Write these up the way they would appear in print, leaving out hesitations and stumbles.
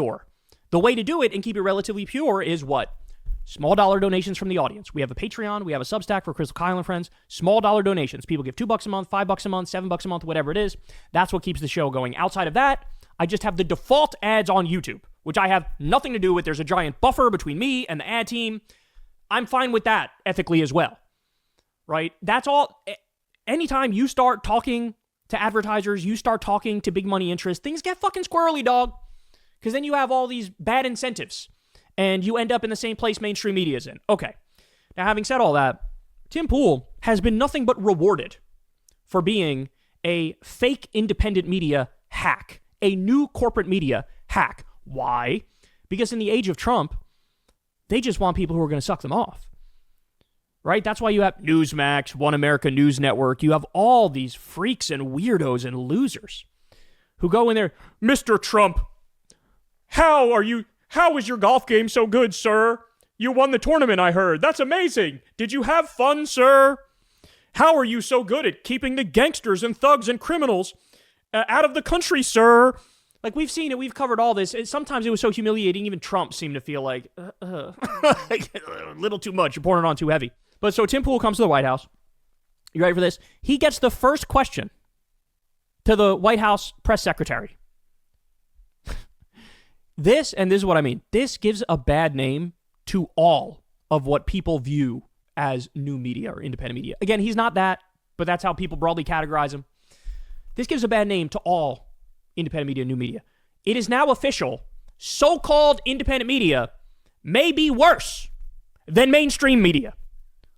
pure. The way to do it and keep it relatively pure is what? Small dollar donations from the audience. We have a Patreon. We have a Substack for Crystal Kyle and friends. Small dollar donations. People give $2 a month, $5 a month, $7 a month, whatever it is. That's what keeps the show going. Outside of that, I just have the default ads on YouTube, which I have nothing to do with. There's a giant buffer between me and the ad team. I'm fine with that ethically as well, right? That's all. Anytime you start talking to advertisers, you start talking to big money interests, things get fucking squirrely, dog. Because then you have all these bad incentives and you end up in the same place mainstream media is in. Okay. Now, having said all that, Tim Pool has been nothing but rewarded for being a fake independent media hack, a new corporate media hack. Why? Because in the age of Trump, they just want people who are going to suck them off. Right? That's why you have Newsmax, One America News Network. You have all these freaks and weirdos and losers who go in there, Mr. Trump, how was your golf game so good, sir? You won the tournament, I heard. That's amazing. Did you have fun, sir? How are you so good at keeping the gangsters and thugs and criminals out of the country, sir? Like, we've seen it. We've covered all this. Sometimes it was so humiliating. Even Trump seemed to feel like, a little too much. You're pouring it on too heavy. But so Tim Pool comes to the White House. You ready for this? He gets the first question to the White House press secretary. This is what I mean. This gives a bad name to all of what people view as new media or independent media. Again, he's not that, but that's how people broadly categorize him. This gives a bad name to all independent media, new media. It is now official. So-called independent media may be worse than mainstream media.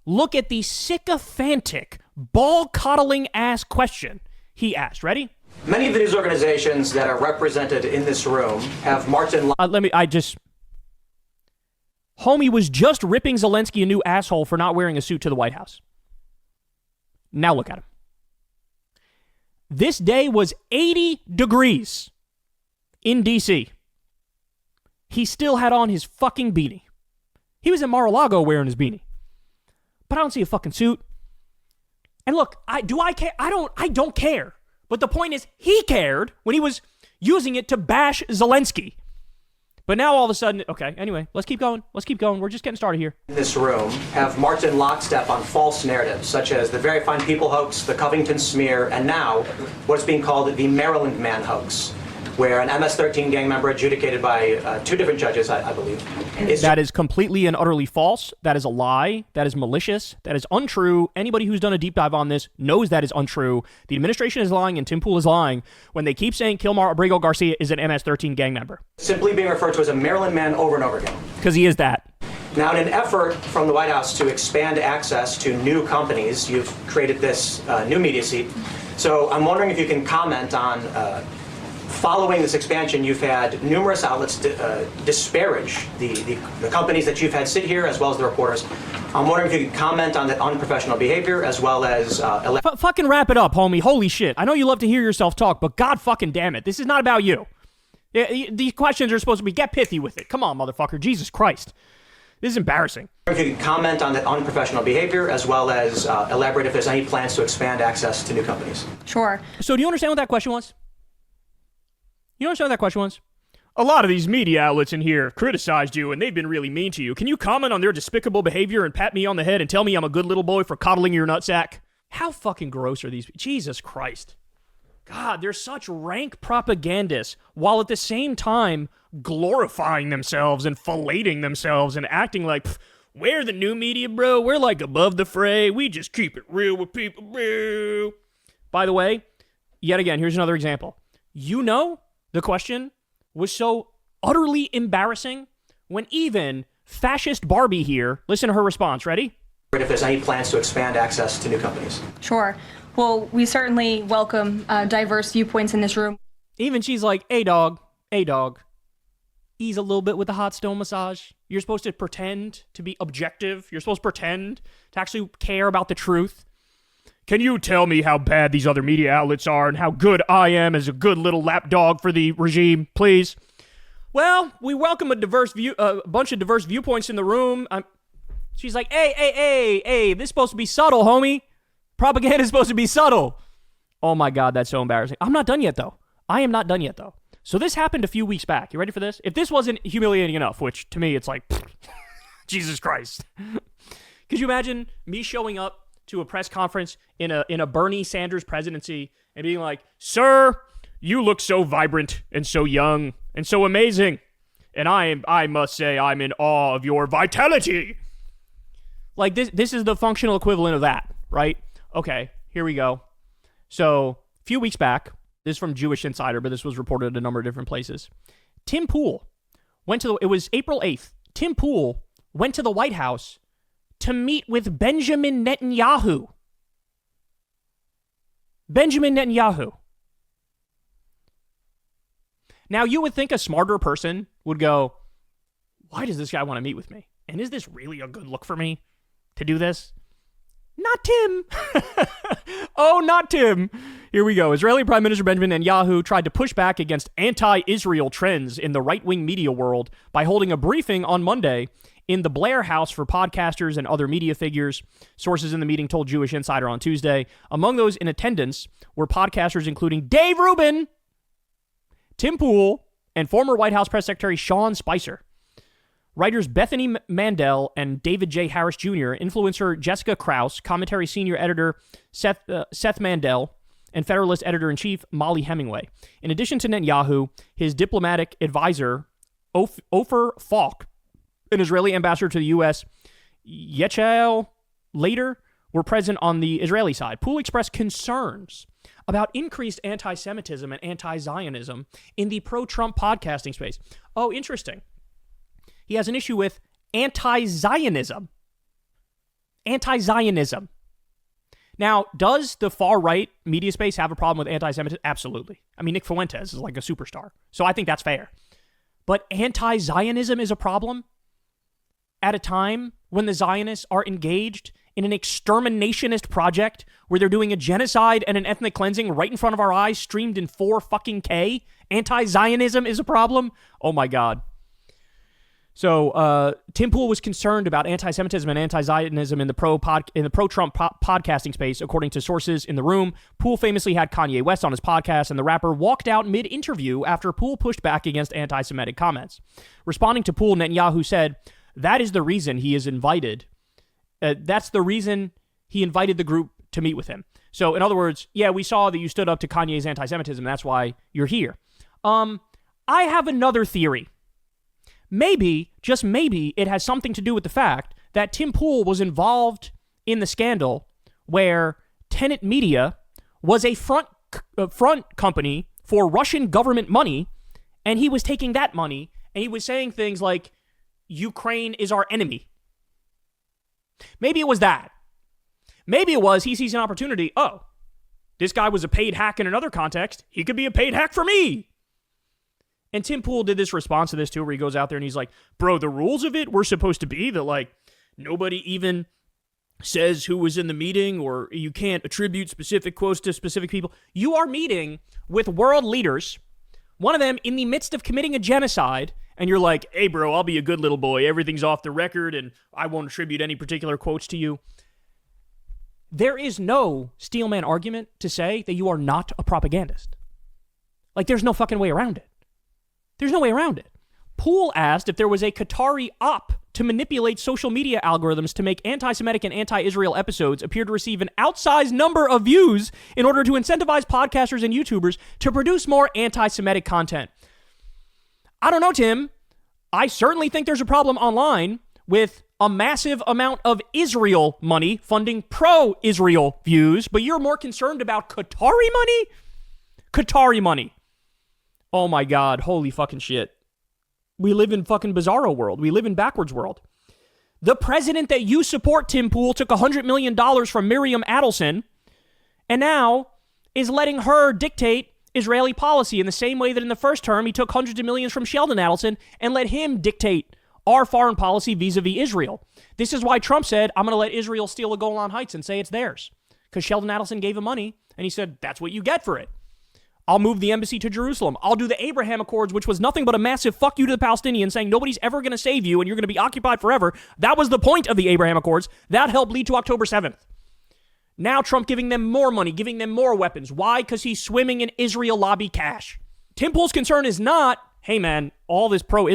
Look at the sycophantic, ball-coddling ass question he asked. Ready? Many of the news organizations that are represented in this room have marched in line. Homie was just ripping Zelensky a new asshole for not wearing a suit to the White House. Now look at him. This day was 80 degrees in D.C. He still had on his fucking beanie. He was in Mar-a-Lago wearing his beanie. But I don't see a fucking suit. And look, I care? I don't care. But the point is, he cared when he was using it to bash Zelensky. But now all of a sudden, okay, anyway, let's keep going. We're just getting started here. In this room have marched in lockstep on false narratives, such as the Very Fine People hoax, the Covington smear, and now what's being called the Maryland Man hoax, where an MS-13 gang member adjudicated by two different judges, I believe. That is completely and utterly false. That is a lie. That is malicious. That is untrue. Anybody who's done a deep dive on this knows that is untrue. The administration is lying and Tim Pool is lying when they keep saying Kilmar Abrigo Garcia is an MS-13 gang member. Simply being referred to as a Maryland Man over and over again. Because he is that. Now, in an effort from the White House to expand access to new companies, you've created this new media seat. So I'm wondering if you can comment on following this expansion, you've had numerous outlets disparage the companies that you've had sit here, as well as the reporters. I'm wondering if you could comment on that unprofessional behavior, as well as... fucking wrap it up, homie. Holy shit. I know you love to hear yourself talk, but god fucking damn it. This is not about you. These questions are supposed to be, get pithy with it. Come on, motherfucker. Jesus Christ. This is embarrassing. If you could comment on that unprofessional behavior, as well as elaborate if there's any plans to expand access to new companies. Sure. So do you understand what that question was? You understand what that question was? A lot of these media outlets in here have criticized you and they've been really mean to you. Can you comment on their despicable behavior and pat me on the head and tell me I'm a good little boy for coddling your nutsack? How fucking gross are these? Jesus Christ. God, they're such rank propagandists while at the same time glorifying themselves and filleting themselves and acting like, we're the new media, bro. We're like above the fray. We just keep it real with people, bro. By the way, yet again, here's another example. You know, the question was so utterly embarrassing when even fascist Barbie here, listen to her response. Ready? If there's any plans to expand access to new companies. Sure. Well, we certainly welcome diverse viewpoints in this room. Even she's like, hey, dog, ease a little bit with the hot stone massage. You're supposed to pretend to be objective. You're supposed to pretend to actually care about the truth. Can you tell me how bad these other media outlets are and how good I am as a good little lapdog for the regime, please? Well, we welcome a bunch of diverse viewpoints in the room. She's like, hey, this is supposed to be subtle, homie. Propaganda is supposed to be subtle. Oh my God, that's so embarrassing. I'm not done yet, though. I am not done yet, though. So this happened a few weeks back. You ready for this? If this wasn't humiliating enough, which to me it's like, Jesus Christ. Could you imagine me showing up to a press conference in a Bernie Sanders presidency and being like, "Sir, you look so vibrant and so young and so amazing. And I must say I'm in awe of your vitality." Like this is the functional equivalent of that, right? Okay, here we go. So a few weeks back, this is from Jewish Insider, but this was reported at a number of different places. Tim Pool it was April 8th. Tim Pool went to the White House to meet with Benjamin Netanyahu. Benjamin Netanyahu. Now, you would think a smarter person would go, why does this guy want to meet with me? And is this really a good look for me to do this? Not Tim. Oh, not Tim. Here we go. Israeli Prime Minister Benjamin Netanyahu tried to push back against anti-Israel trends in the right-wing media world by holding a briefing on Monday in the Blair House for podcasters and other media figures. Sources in the meeting told Jewish Insider on Tuesday. Among those in attendance were podcasters including Dave Rubin, Tim Pool, and former White House Press Secretary Sean Spicer. Writers Bethany Mandel and David J. Harris Jr., influencer Jessica Krause, commentary senior editor Seth Mandel, and Federalist editor-in-chief Molly Hemingway. In addition to Netanyahu, his diplomatic advisor Ofer Falk, an Israeli ambassador to the U.S., Yechiel later were present on the Israeli side. Pool expressed concerns about increased anti-Semitism and anti-Zionism in the pro-Trump podcasting space. Oh, interesting. He has an issue with anti-Zionism. Anti-Zionism. Now, does the far-right media space have a problem with anti-Semitism? Absolutely. I mean, Nick Fuentes is like a superstar, so I think that's fair. But anti-Zionism is a problem at a time when the Zionists are engaged in an exterminationist project where they're doing a genocide and an ethnic cleansing right in front of our eyes, streamed in 4K. Anti-Zionism is a problem? Oh my God. So Tim Pool was concerned about anti-Semitism and anti-Zionism in the pro-Trump podcasting space, according to sources in the room. Pool famously had Kanye West on his podcast, and the rapper walked out mid-interview after Pool pushed back against anti-Semitic comments. Responding to Pool, Netanyahu said, "That is the reason he is invited. That's the reason he invited the group to meet with him." So, in other words, yeah, we saw that you stood up to Kanye's anti-Semitism. That's why you're here. I have another theory. Maybe, just maybe, it has something to do with the fact that Tim Pool was involved in the scandal where Tenet Media was a front company for Russian government money, and he was taking that money, and he was saying things like, Ukraine is our enemy. Maybe it was that. Maybe it was he sees an opportunity. Oh, this guy was a paid hack in another context. He could be a paid hack for me. And Tim Pool did this response to this too, where he goes out there and he's like, bro, the rules of it were supposed to be that like nobody even says who was in the meeting, or you can't attribute specific quotes to specific people. You are meeting with world leaders, one of them in the midst of committing a genocide, and you're like, hey, bro, I'll be a good little boy. Everything's off the record, and I won't attribute any particular quotes to you. There is no Steelman argument to say that you are not a propagandist. Like, there's no fucking way around it. There's no way around it. Pool asked if there was a Qatari op to manipulate social media algorithms to make anti-Semitic and anti-Israel episodes appear to receive an outsized number of views in order to incentivize podcasters and YouTubers to produce more anti-Semitic content. I don't know, Tim. I certainly think there's a problem online with a massive amount of Israel money funding pro-Israel views, but you're more concerned about Qatari money? Qatari money. Oh my God, holy fucking shit. We live in fucking bizarro world. We live in backwards world. The president that you support, Tim Pool, took $100 million from Miriam Adelson and now is letting her dictate Israeli policy in the same way that in the first term he took hundreds of millions from Sheldon Adelson and let him dictate our foreign policy vis-a-vis Israel. This is why Trump said, I'm going to let Israel steal the Golan Heights and say it's theirs. Because Sheldon Adelson gave him money and he said, that's what you get for it. I'll move the embassy to Jerusalem. I'll do the Abraham Accords, which was nothing but a massive fuck you to the Palestinians, saying nobody's ever going to save you and you're going to be occupied forever. That was the point of the Abraham Accords. That helped lead to October 7th. Now Trump giving them more money, giving them more weapons. Why? Because he's swimming in Israel lobby cash. Tim Pool's concern is not, hey man, all this pro